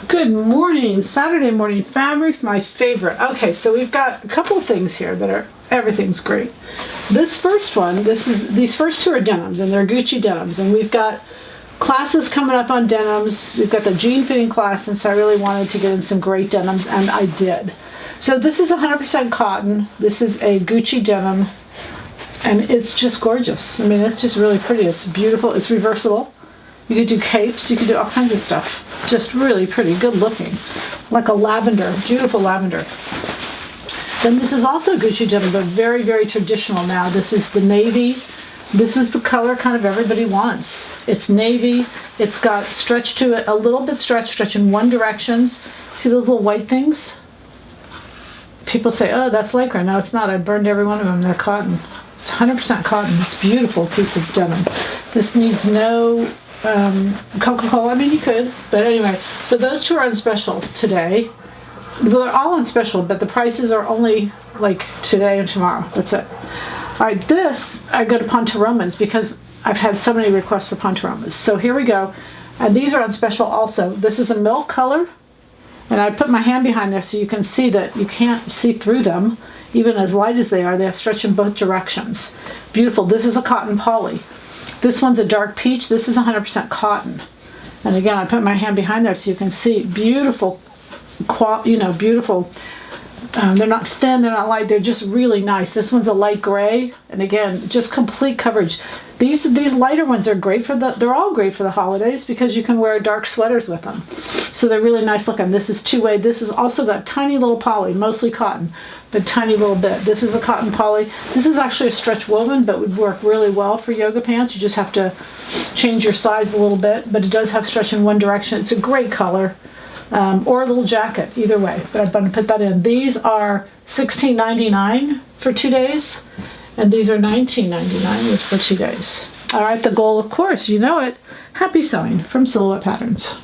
Good morning, Saturday morning fabrics, my favorite. Okay, so we've got a couple of things here that are, everything's great. This first one, these first two are denims, and they're Gucci denims, and we've got classes coming up on denims. We've got the jean fitting class, and so I really wanted to get in some great denims, and I did. So this is 100% cotton. This is a Gucci denim, and it's just gorgeous. I mean, it's just really pretty. It's beautiful. It's reversible. You could do capes. You could do all kinds of stuff. Just really pretty, good looking. Like a lavender, beautiful lavender. Then this is also Gucci denim, but very, very traditional now. This is the navy. This is the color kind of everybody wants. It's navy. It's got stretch to it, a little bit stretch in one direction. See those little white things? People say, oh, that's lycra. No, it's not. I burned every one of them. They're cotton. It's 100% cotton. It's a beautiful piece of denim. This needs no Coca-Cola. I mean, you could, but anyway. So those two are on special today. Well, they're all on special, but the prices are only like today and tomorrow. That's it. All right, this, I go to Ponteromas because I've had so many requests for Ponteromas. So here we go. And these are on special also. This is a milk color, and I put my hand behind there so you can see that you can't see through them. Even as light as they are, they have stretch in both directions. Beautiful. This is a cotton poly. This one's a dark peach. This is 100% cotton. And again, I put my hand behind there so you can see beautiful, beautiful. They're not thin, they're not light, they're just really nice. This one's a light gray, and again, just complete coverage. These lighter ones are great they're all great for the holidays because you can wear dark sweaters with them. So they're really nice looking. This is two-way. This has also got tiny little poly, mostly cotton, but tiny little bit. This is a cotton poly. This is actually a stretch woven, but would work really well for yoga pants. You just have to change your size a little bit, but it does have stretch in one direction. It's a great color. Or a little jacket, either way, but I'm going to put that in. These are $16.99 for 2 days, and these are $19.99 for 2 days. All right, the goal, of course, you know it. Happy sewing from Silhouette Patterns.